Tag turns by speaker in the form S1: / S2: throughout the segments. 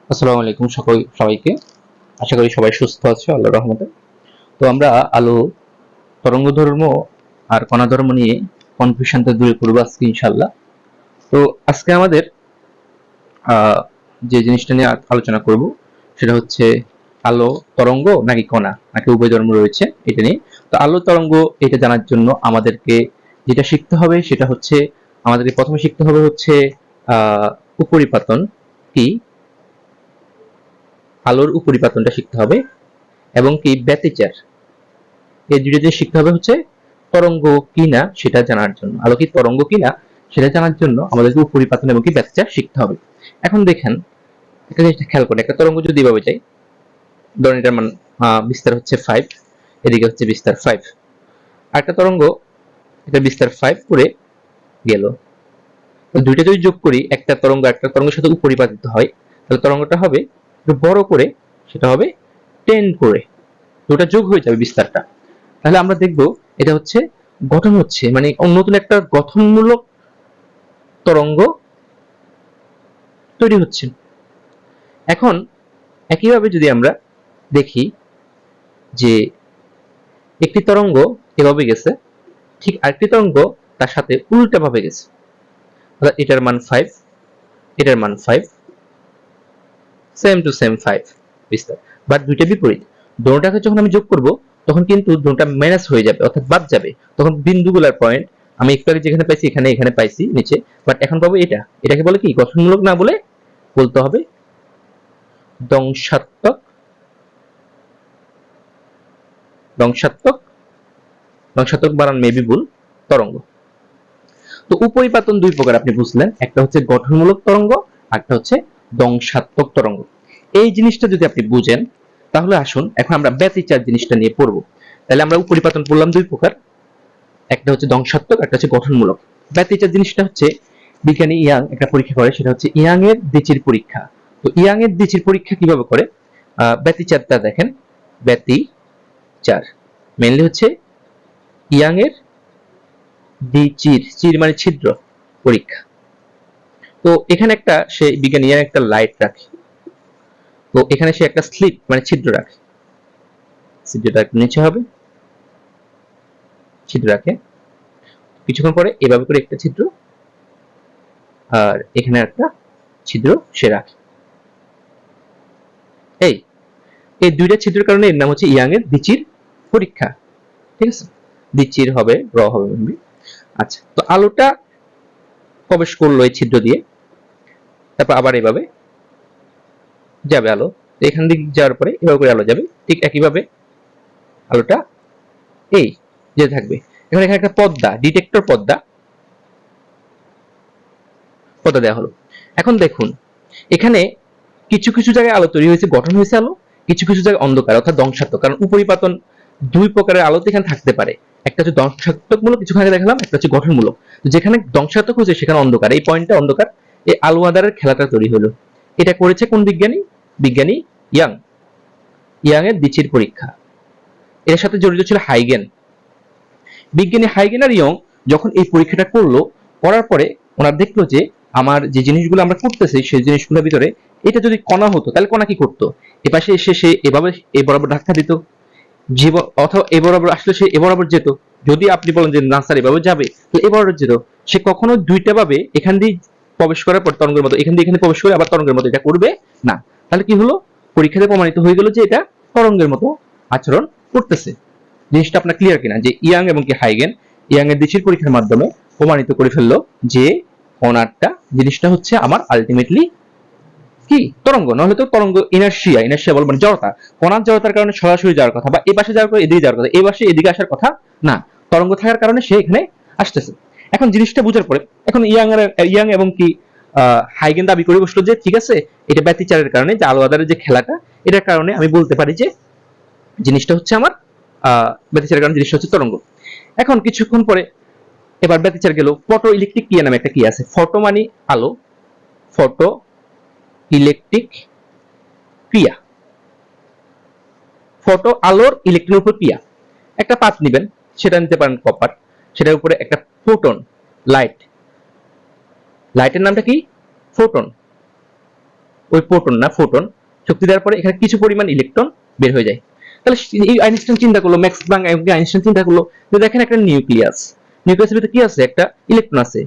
S1: আসসালামু আলাইকুম সবাইকে। আশা করি সবাই সুস্থ আছে আল্লাহর রহমতে। তো আমরা আলো, তরঙ্গধর্ম আর কণাধর্ম নিয়ে কনফিউশনটা দূর করবো আজকে ইনশাল্লাহ। তো আজকে আমাদের যে জিনিসটা নিয়ে আলোচনা করব সেটা হচ্ছে আলো তরঙ্গ নাকি কণা নাকি উভয় ধর্ম রয়েছে এটা নিয়ে। তো আলো তরঙ্গ এটা জানার জন্য আমাদেরকে যেটা শিখতে হবে সেটা হচ্ছে আমাদেরকে প্রথমে শিখতে হবে হচ্ছে আহ উপরিপাতন কি, আলোর উপরিপাতনটা শিখতে হবে এবং কি ব্যতিচার, এই দুটো জিনিস শিখতে হবে হচ্ছে তরঙ্গ কিনা সেটা জানার জন্য। আলো কি তরঙ্গ কিনা সেটা জানার জন্য আমাদেরকে উপরিপাতন এবং কি ব্যতিচার শিখতে হবে। এখন দেখেন একটা জিনিস খেয়াল করে, একটা তরঙ্গ যদি এভাবে যায়, ধরেন এটার মান বিস্তার হচ্ছে 5, এদিকে হচ্ছে বিস্তার 5, আর একটা তরঙ্গ এটা বিস্তার 5 করে গেল। দুইটা যদি যোগ করি, একটা তরঙ্গের সাথে উপরিপাতিত হয়, তাহলে তরঙ্গটা হবে একটু বড় করে, সেটা হবে 10 করে, দুটা যোগ হয়ে যাবে বিস্তারটা। তাহলে আমরা দেখব এটা হচ্ছে গঠন হচ্ছে, মানে নতুন একটা গঠনমূলক তরঙ্গ তৈরি হচ্ছে। এখন একইভাবে যদি আমরা দেখি যে একটি তরঙ্গ এভাবে গেছে, ঠিক আরেকটি তরঙ্গ তার সাথে উল্টা ভাবে গেছে, অর্থাৎ এটার মান 5, এটার মান 5, সেম টু সেম 5 বিস্তার, বাট দুইটা বিপরীত। দোনোটাকে যখন আমি যোগ করব তখন কিন্তু দোনোটা মাইনাস হয়ে যাবে, অর্থাৎ বাদ যাবে। তখন বিন্দুগুলার পয়েন্ট আমি একটু আগে যেখানে পাইছি এখানে এখানে পাইছি নিচে, বাট এখন পাবো এটা। এটাকে বলে কি গঠনমূলক না বলে বলতে হবে ধ্বংসাত্মক। ধ্বংসাত্মক, ধ্বংসাত্মক বানান মেবি ভুল, তরঙ্গ। তো উপরিপাতন দুই প্রকার আপনি বুঝলেন, একটা হচ্ছে গঠনমূলক তরঙ্গ, একটা হচ্ছে ধ্বংসাত্মক তরঙ্গ। এই জিনিসটা যদি আপনি বুঝেন তাহলে আসুন এখন আমরা ব্যতিচার জিনিসটা নিয়ে পড়বো। তাহলে আমরা উপরিপাতন পড়লাম দুই প্রকার, একটা হচ্ছে ধ্বংসাত্মক, একটা হচ্ছে গঠনমূলক। ব্যতিচার জিনিসটা হচ্ছে বিজ্ঞানী ইয়াং একটা পরীক্ষা করে, সেটা হচ্ছে ইয়াং এর দিচির পরীক্ষা। তো ইয়াং এর দিচির পরীক্ষা কিভাবে করে, ব্যতিচারটা দেখেন। ব্যতিচার মেইনলি হচ্ছে ইয়াং এর দিচির, চির মানে ছিদ্র, পরীক্ষা। তো এখানে একটা সে বিজ্ঞানী ইয়াং একটা লাইট রাখে, তো এখানে সে একটা স্লিট মানে ছিদ্র রাখে, ছিদ্রটা একটু নিচে হবে, ছিদ্র রাখে। কিছুক্ষণ পরে এভাবে করে একটা ছিদ্র, আর এখানে একটা ছিদ্র সে রাখে। এই এই দুইটা ছিদ্রের কারণে এর নাম হচ্ছে ইয়াং এর দিচির পরীক্ষা। ঠিক আছে, দিচির হবে, র হবে মেবি। আচ্ছা, তো আলোটা প্রবেশ করলো এই ছিদ্র দিয়ে, তারপর আবার এভাবে যাবে আলো, এখান দিক যাওয়ার পরে এভাবে করে আলো যাবে, ঠিক একইভাবে আলোটা এই যে থাকবে। এখন এখানে একটা পর্দা, ডিটেক্টর পর্দা, পর্দা দেওয়া হলো। এখন দেখুন এখানে কিছু কিছু জায়গায় আলো তৈরি হয়েছে, গঠন হয়েছে আলো, কিছু কিছু জায়গায় অন্ধকার অর্থাৎ ধ্বংসাত্মক। কারণ উপরিপাতন দুই প্রকারের আলোতে এখানে থাকতে পারে, একটা হচ্ছে ধ্বংসাত্মকমূলক, কিছুক্ষণ আগে দেখালাম, একটা হচ্ছে গঠনমূলক। তো যেখানে ধ্বংসাত্মক হয়েছে সেখানে অন্ধকার, এই পয়েন্টটা অন্ধকার, এই আলো আঁধারের খেলাটা তৈরি হলো। এটা করেছে কোন বিজ্ঞানী? বিজ্ঞানী ইয়াং, ইয়াং এর দিচির পরীক্ষা। এর সাথে জড়িত ছিল হাইগেন। বিজ্ঞানী হাইগেন আর ইয়ং যখন এই পরীক্ষাটা করলো, করার পরে ওনারা দেখলো যে আমার যে জিনিসগুলো আমরা করতেছি সেই জিনিসগুলোর ভিতরে এটা যদি কণা হতো তাহলে কণা কি করতো, এপাশে এসে সে এভাবে এ বরাবর ধাক্কা দিত, জীবন অথবা এ বরাবর আসলে সে এ বরাবর যেত। যদি আপনি বলেন যে না স্যার এভাবে যাবে, তাহলে এ বরাবর যেত। সে কখনো দুইটা ভাবে এখান দিয়ে প্রবেশ করার পর তরঙ্গের মতো, এখান দিয়ে এখানে প্রবেশ করে আবার তরঙ্গের মতো এটা করবে না। তাহলে কি হলো, পরীক্ষাতে প্রমাণিত হয়ে গেল যে এটা তরঙ্গের মতো আচরণ করতেছে। জিনিসটা আপনার ক্লিয়ার কিনা, যে ইয়াং এবং কি হাইগেন ইয়াং এর দেশের পরীক্ষার মাধ্যমে প্রমাণিত করে ফেললো যে কণাটা জিনিসটা হচ্ছে আমার আলটিমেটলি কি তরঙ্গ, নাহলে তো তরঙ্গ ইনার্শিয়া, ইনার্শিয়া বল মানে জড়তা, কণার জড়তার কারণে সরাসরি যাওয়ার কথা, বা এই পাশে যাওয়ার পর এদিকে যাওয়ার কথা, এই পাশে এদিকে আসার কথা না, তরঙ্গ থাকার কারণে সে এখানে আসতেছে। এখন জিনিসটা বোঝার পরে এখন ইয়াং এবং কি হাইগেন দাবি করে বসলো যে ঠিক আছে, এটা ব্যতিচারের কারণে, যে আলো আঁধারের যে খেলাটা, এটার কারণে আমি বলতে পারি যে জিনিসটা হচ্ছে আমার ব্যতিচারের কারণে জিনিসটা হচ্ছে তরঙ্গ। এখন কিছুক্ষণ পরে এবার ব্যতিচার গেল, ফটো ইলেকট্রিক ক্রিয়া নামে একটা কি আছে। ফটো মানে আলো, ফটো ইলেকট্রিক ক্রিয়া, ফটো আলোর ইলেকট্রনের উপর ক্রিয়া। একটা পাত নেবেন, সেটা নিতে পারেন কপার, সেটার উপরে একটা ফোটন লাইট, লাইটের নামটা কি ফোটন, ওই প্রোটন না ফোটন শক্তি দেওয়ার পরে এখানে কিছু পরিমাণ ইলেকট্রন বের হয়ে যায়। তাহলে এই আইনস্টাইন চিন্তা করলো, ম্যাক্স প্লাঙ্ক আইনস্টাইন চিন্তা করলো যে দেখেন একটা নিউক্লিয়াসের ভিতরে কি আছে, একটা ইলেকট্রন আছে,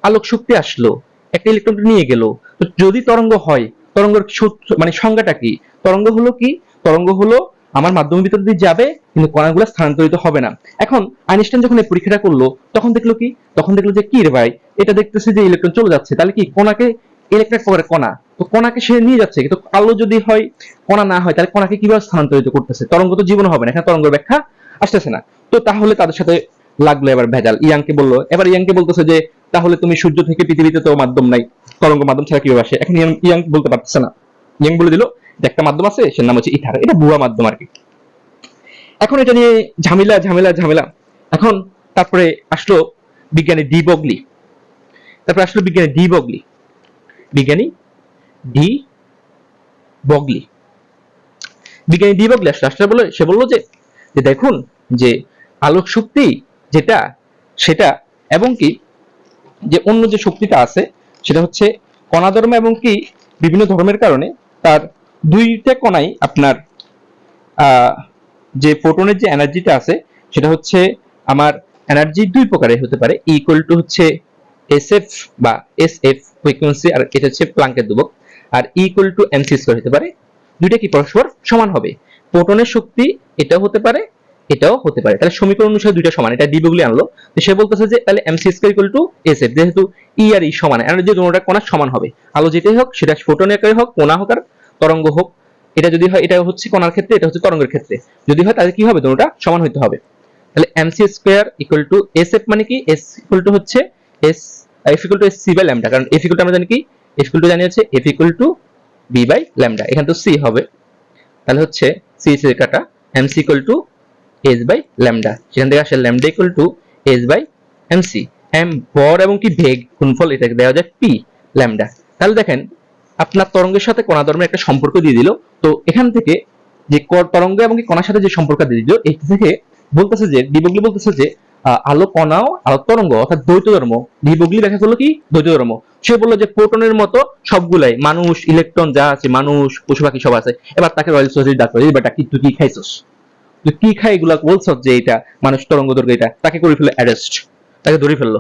S1: আলোক শক্তি আসলো, একটা ইলেকট্রন নিয়ে গেল। তো যদি তরঙ্গ হয়, তরঙ্গের মানে সংজ্ঞাটা কি? তরঙ্গ হলো কি? তরঙ্গ হলো আমার মাধ্যমের ভিতর দিয়ে যাবে কিন্তু কণাগুলো স্থানান্তরিত হবে না। এখন আইনস্টাইন যখন এই পরীক্ষাটা করলো তখন দেখলো কি? তখন দেখলো যে কি রে ভাই, এটা দেখতেছে যে ইলেকট্রন চলে যাচ্ছে, তাহলে কি কণাকে ইলেকট্রিক করে কণা, তো কণাকে সে নিয়ে যাচ্ছে, কিন্তু আলো যদি হয় কণা না হয় তাহলে কণাকে কিভাবে স্থানান্তরিত করতেছে? তরঙ্গ তো জীবন হবে না, এখানে তরঙ্গের ব্যাখ্যা আসতেছে না। তো তাহলে তাদের সাথে লাগলো এবার ভেজাল। ইয়াংকে বললো, এবার ইয়াংকে বলতেছে যে তাহলে তুমি সূর্য থেকে পৃথিবীতে তো মাধ্যম নাই, তরঙ্গ মাধ্যম ছাড়া কিভাবে আসে? এখন ইয়াং বলতে পারতেছে না। ইয়াং বলে দিল যে একটা মাধ্যম আছে, সের নাম হচ্ছে ইথার, এটা ভুয়া মাধ্যম আর কি। এখন এটা নিয়ে ঝামেলা ঝামেলা ঝামেলা। এখন তারপরে আসলো বিজ্ঞানী ডি বগলি, বিজ্ঞানী ডি বগলি আসলে বলে, সে বললো যে দেখুন যে আলোক শক্তি যেটা সেটা এবং কি যে অন্য যে শক্তিটা আছে সেটা হচ্ছে কণা ধর্ম এবং কি বিভিন্ন ধর্মের কারণে তার দুইটা কণাই আপনার যে ফোটনের যে এনার্জিটা আছে সেটা হচ্ছে আমার এনার্জি দুই প্রকারের হতে পারে, ইকুয়াল টু হচ্ছে এসএফ বা এসএফ ফ্রিকোয়েন্সি, আর এটা হচ্ছে প্লাঙ্কের ধ্রুবক, আর ইকুয়াল টু এমসি স্কয়ার হতে পারে। দুইটা কি পরস্পর সমান হবে। ফোটনের শক্তি এটাও হতে পারে এটাও হতে পারে, তাহলে সমীকরণ অনুসারে দুইটা সমান। এটা ডিবগলি আনলো, তো সে বলতেছে যে তাহলে MC square equal to SF, যেহেতু ই আর ই সমান, এনার্জি দুটোটা কণা সমান হবে। আলো যেটাই হোক সেটা ফোটনের আকারে হোক, কণা হোক আর তরঙ্গ হোক, এটা যদি হয় এটা হচ্ছে কণার ক্ষেত্রে, এটা হচ্ছে তরঙ্গের ক্ষেত্রে, যদি হয় তাহলে কি হবে? দুটোটা সমান হইতে হবে। তাহলে MC square equal to SF মানে কি? এস ইকুয়াল টু হচ্ছে S F equal to S C by lambda, কারণ এফ ইকুয়াল টু আমরা জানি কি, এফ ইকুয়াল টু জানি হচ্ছে F equal to B by lambda, এখানে তো সি হবে, তাহলে হচ্ছে সি সি কাটা MC equal to S by lambda, সেখান থেকে আসে lambda equal to S by MC. M ভর এবং কি বেগ গুণফল, এটাকে দেওয়া যায় পি ল্যামডা। তাহলে দেখেন আপনার তরঙ্গের সাথে কণা ধর্মের একটা সম্পর্ক দিয়ে দিল। তো এখান থেকে যে তরঙ্গ এবং কি কণার সাথে যে সম্পর্ক দিয়ে দিল, এই থেকে বলতেছে যে ডিবগলি বলতেছে যে আলো কণাও আলো তরঙ্গ অর্থাৎ দ্বৈত ধর্ম। ডিবগলি ব্যাখ্যা করলো কি? দ্বৈত ধর্ম। সে বললো যে প্রোটনের মতো সবগুলাই, মানুষ ইলেকট্রন যা আছে, মানুষ পশু পাখি সব আছে। এবার তাকে রয়্যাল সোসাইটি ডাকলো, এই বেটা কি তুই কি খাইছস, তুই কি খাই এগুলা বলছ যে এটা মানুষ তরঙ্গ দৈর্ঘ্য, এটা তাকে করে ফেললো অ্যারেস্ট, তাকে ধরে ফেললো,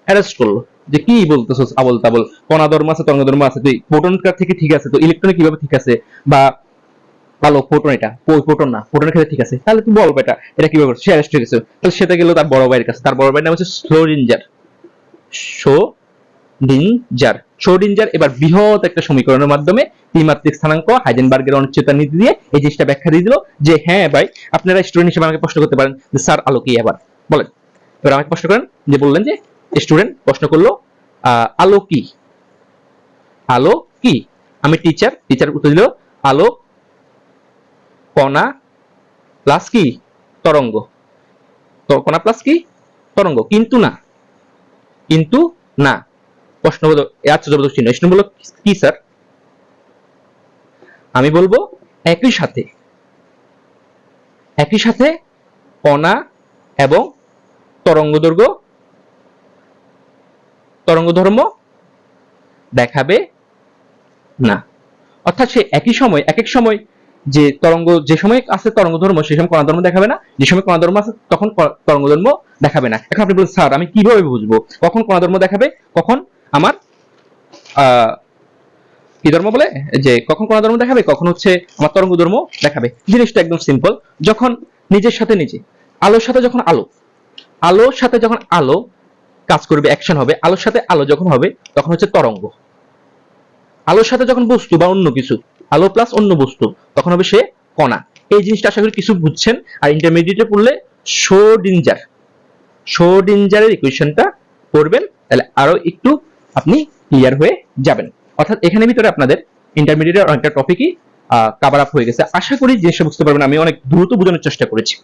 S1: অ্যারেস্ট করলো যে কি বলতেছস আবল তাবল, কণা ধর্ম আছে তরঙ্গ ধর্ম আছে, তুই প্রোটনটা থেকে ঠিক আছে, তো ইলেকট্রন কিভাবে ঠিক আছে, বা আলো ফোটন, এটা প্রোটন না, ফোটনের ক্ষেত্রে ঠিক আছে, তাহলে তুই বল বেটা এটা কিভাবে করছিস? সে অ্যারেস্ট হয়ে গেছে। তাহলে সেটা গেল তার বড় ভাইয়ের কাছে, তার বড় ভাইয়ের নাম হচ্ছে শোডিঞ্জার। এবার বৃহৎ একটা সমীকরণের মাধ্যমে ত্রিমাত্রিক স্থানাঙ্ক হাইজেনবার্গের অনিশ্চয়তা নীতি দিয়ে এই জিনিসটা ব্যাখ্যা দিয়ে দিল যে হ্যাঁ ভাই, আপনারা স্টুডেন্ট হিসেবে আমাকে প্রশ্ন করতে পারেন যে স্যার আলো কি, এবার বলেন। এবার আমাকে প্রশ্ন করেন, যে বললেন যে স্টুডেন্ট প্রশ্ন করলো আলো কি, আলো কি? আমি টিচার উত্তর দিল আলো কণা প্লাস কি তরঙ্গ, কণা প্লাস কি তরঙ্গ, কিন্তু না প্রশ্নবোধক আশ্চর্যবোধক চিহ্ন। স্টুডেন্ট বলল কি স্যার? আমি বলবো একই সাথে কণা এবং তরঙ্গ ধর্ম দেখাবে না। অর্থাৎ সে একই সময় এক এক সময় যে তরঙ্গ, যে সময় আছে তরঙ্গ ধর্ম সেই সময় কণা ধর্ম দেখাবে না, যে সময় কণা ধর্ম আছে তখন তরঙ্গ ধর্ম দেখাবে না। এখন আপনি বলুন স্যার আমি কিভাবে বুঝবো কখন কণা ধর্ম দেখাবে, কখন আমার কি ধর্ম বলে, যে কখন কণা ধর্ম দেখাবে, কখন হচ্ছে আমার তরঙ্গ ধর্ম দেখাবে? জিনিসটা একদম সিম্পল। যখন নিজের সাথে নিজে, আলোর সাথে যখন আলো কাজ করবে, অ্যাকশন হবে, আলোর সাথে আলো যখন হবে তখন হচ্ছে তরঙ্গ। আলোর সাথে যখন বস্তু বা অন্য কিছু, আলো প্লাস অন্য বস্তু, তখন হবে সে কণা। এই জিনিসটা আশা করি কিছু বুঝছেন। আর ইন্টারমিডিয়েটে পড়লে শোডিঞ্জারের ইকুয়েশনটা পড়বেন, তাহলে আরো একটু আপনি ক্লিয়ার হয়ে যাবেন। অর্থাৎ এখানে ভিতরে আপনাদের ইন্টারমিডিয়েটের অনেকটা টপিকই কভার আপ হয়ে গেছে। আশা করি জিনিসটা বুঝতে পারবেন। আমি অনেক দ্রুত বোঝানোর চেষ্টা করেছি।